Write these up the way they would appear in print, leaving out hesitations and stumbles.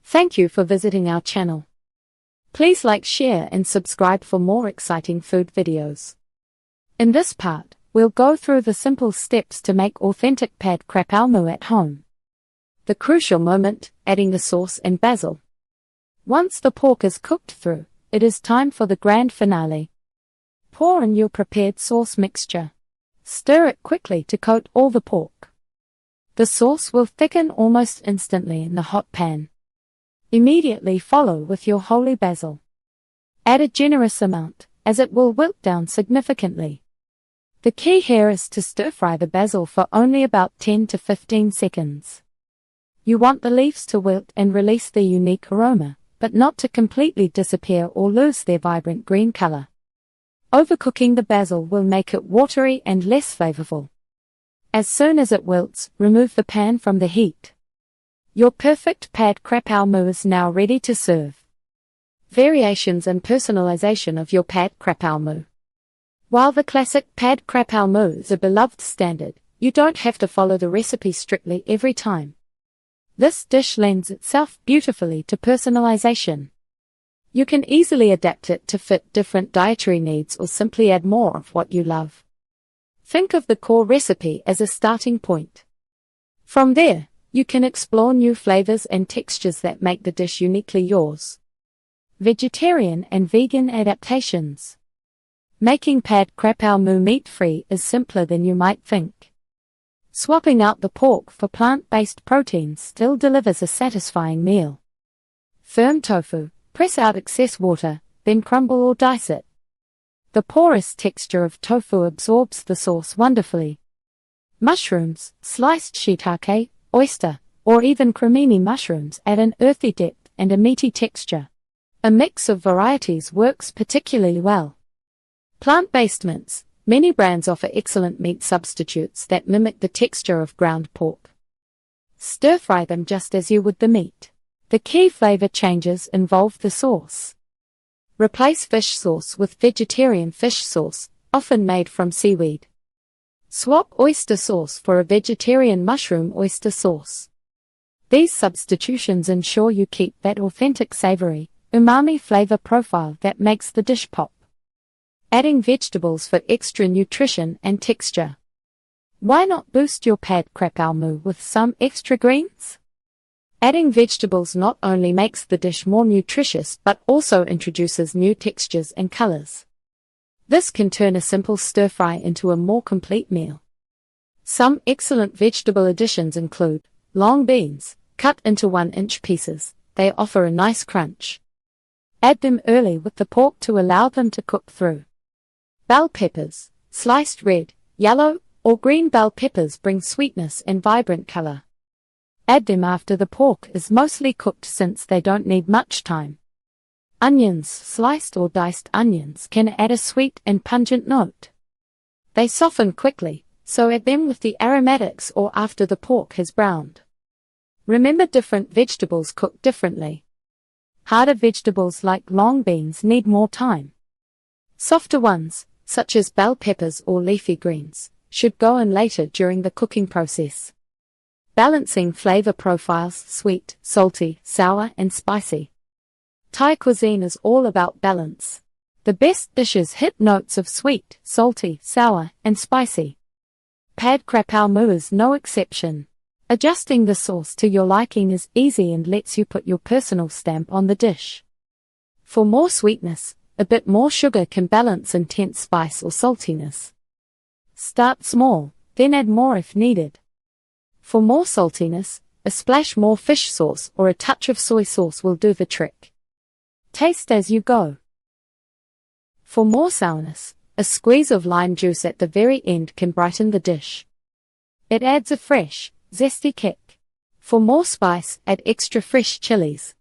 Thank you for visiting our channel. Please like, share and subscribe for more exciting food videos. In this part, we'll go through the simple steps to make authentic Pad Krapow Moo at home. The crucial moment, adding the sauce and basil. Once the pork is cooked through, it is time for the grand finale. Pour in your prepared sauce mixture. Stir it quickly to coat all the pork. The sauce will thicken almost instantly in the hot pan. Immediately follow with your holy basil. Add a generous amount, as it will wilt down significantly. The key here is to stir-fry the basil for only about 10 to 15 seconds. You want the leaves to wilt and release their unique aroma, but not to completely disappear or lose their vibrant green color. Overcooking the basil will make it watery and less flavorful. As soon as it wilts, remove the pan from the heat. Your perfect Pad Krapow Moo is now ready to serve. Variations and personalization of your Pad Krapow Moo. While the classic Pad Krapow Moo is a beloved standard, you don't have to follow the recipe strictly every time. This dish lends itself beautifully to personalization. You can easily adapt it to fit different dietary needs or simply add more of what you love. Think of the core recipe as a starting point. From there, you can explore new flavors and textures that make the dish uniquely yours. Vegetarian and vegan adaptations. Making Pad Krapow Moo meat-free is simpler than you might think. Swapping out the pork for plant-based proteins still delivers a satisfying meal. Firm tofu, press out excess water, then crumble or dice it. The porous texture of tofu absorbs the sauce wonderfully. Mushrooms, sliced shiitake, oyster, or even cremini mushrooms add an earthy depth and a meaty texture. A mix of varieties works particularly well. Plant-based mince. Many brands offer excellent meat substitutes that mimic the texture of ground pork. Stir-fry them just as you would the meat. The key flavor changes involve the sauce. Replace fish sauce with vegetarian fish sauce, often made from seaweed. Swap oyster sauce for a vegetarian mushroom oyster sauce. These substitutions ensure you keep that authentic savory, umami flavor profile that makes the dish pop. Adding vegetables for extra nutrition and texture. Why not boost your Pad Krapow Moo with some extra greens? Adding vegetables not only makes the dish more nutritious but also introduces new textures and colors. This can turn a simple stir-fry into a more complete meal. Some excellent vegetable additions include long beans, cut into 1-inch pieces. They offer a nice crunch. Add them early with the pork to allow them to cook through. Bell peppers, sliced red, yellow, or green bell peppers bring sweetness and vibrant color. Add them after the pork is mostly cooked since they don't need much time. Onions, sliced or diced onions can add a sweet and pungent note. They soften quickly, so add them with the aromatics or after the pork has browned. Remember, different vegetables cook differently. Harder vegetables like long beans need more time. Softer ones, such as bell peppers or leafy greens, should go in later during the cooking process. Balancing flavor profiles: sweet, salty, sour and spicy. Thai cuisine is all about balance. The best dishes hit notes of sweet, salty, sour, and spicy. Pad Krapow Moo is no exception. Adjusting the sauce to your liking is easy and lets you put your personal stamp on the dish. For more sweetness, a bit more sugar can balance intense spice or saltiness. Start small, then add more if needed. For more saltiness, a splash more fish sauce or a touch of soy sauce will do the trick. Taste as you go. For more sourness, a squeeze of lime juice at the very end can brighten the dish. It adds a fresh, zesty kick. For more spice, add extra fresh chilies.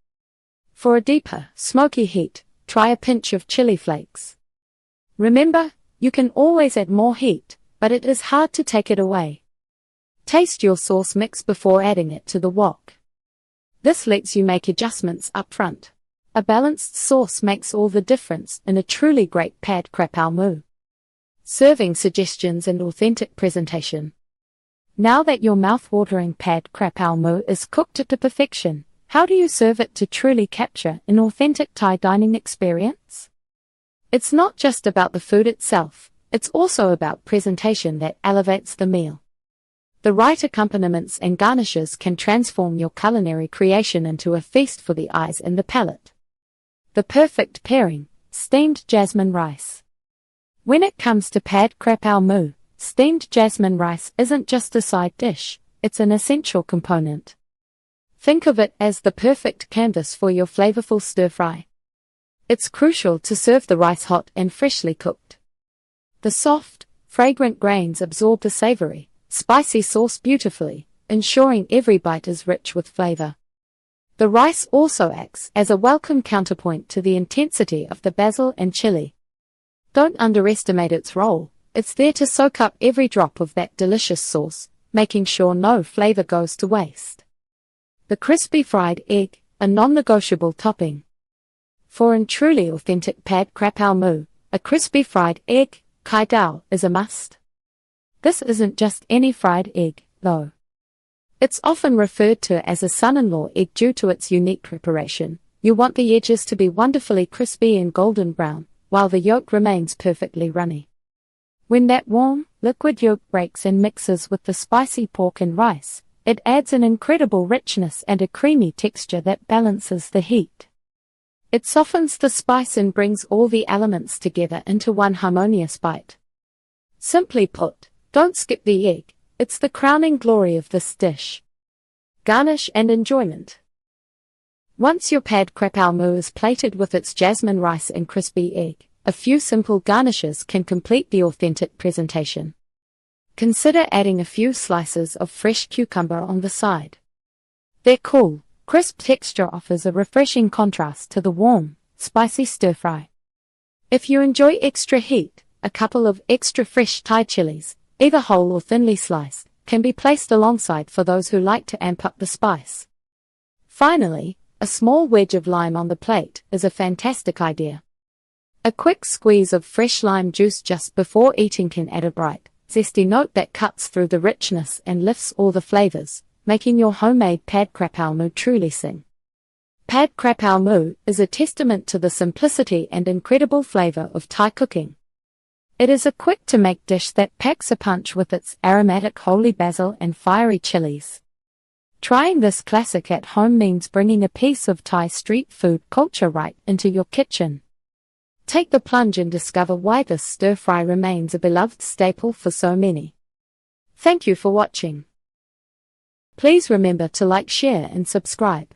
For a deeper, smoky heat, try a pinch of chili flakes. Remember, you can always add more heat, but it is hard to take it away. Taste your sauce mix before adding it to the wok. This lets you make adjustments up front. A balanced sauce makes all the difference in a truly great Pad Krapow Moo. Serving suggestions and authentic presentation. Now that your mouth-watering Pad Krapow Moo is cooked to perfection, How do you serve it to truly capture an authentic Thai dining experience? It's not just about the food itself, it's also about presentation that elevates the meal. The right accompaniments and garnishes can transform your culinary creation into a feast for the eyes and the palate. The perfect pairing: steamed jasmine rice. When it comes to Pad Krapow Moo, steamed jasmine rice isn't just a side dish, it's an essential component. Think of it as the perfect canvas for your flavorful stir-fry. It's crucial to serve the rice hot and freshly cooked. The soft, fragrant grains absorb the savory, spicy sauce beautifully, ensuring every bite is rich with flavor. The rice also acts as a welcome counterpoint to the intensity of the basil and chili. Don't underestimate its role, it's there to soak up every drop of that delicious sauce, making sure no flavor goes to waste. The crispy fried egg, a non-negotiable topping. For a truly authentic Pad Krapow Moo, a crispy fried egg, kai dao, is a must. This isn't just any fried egg, though. It's often referred to as a son-in-law egg due to its unique preparation. You want the edges to be wonderfully crispy and golden brown, while the yolk remains perfectly runny. When that warm, liquid yolk breaks and mixes with the spicy pork and rice, it adds an incredible richness and a creamy texture that balances the heat. It softens the spice and brings all the elements together into one harmonious bite. Simply put, don't skip the egg, it's the crowning glory of this dish. Garnish and enjoyment. Once your Pad Krapow Moo is plated with its jasmine rice and crispy egg, a few simple garnishes can complete the authentic presentation. Consider adding a few slices of fresh cucumber on the side. Their cool, crisp texture offers a refreshing contrast to the warm, spicy stir-fry. If you enjoy extra heat, a couple of extra fresh Thai chilies, either whole or thinly sliced, can be placed alongside for those who like to amp up the spice. Finally, a small wedge of lime on the plate is a fantastic idea. A quick squeeze of fresh lime juice just before eating can add a bright, zesty note that cuts through the richness and lifts all the flavors, making your homemade Pad Krapow Moo truly sing. Pad Krapow Moo is a testament to the simplicity and incredible flavor of Thai cooking. It is a quick-to-make dish that packs a punch with its aromatic holy basil and fiery chilies. Trying this classic at home means bringing a piece of Thai street food culture right into your kitchen. Take the plunge and discover why this stir-fry remains a beloved staple for so many. Thank you for watching. Please remember to like, share and subscribe.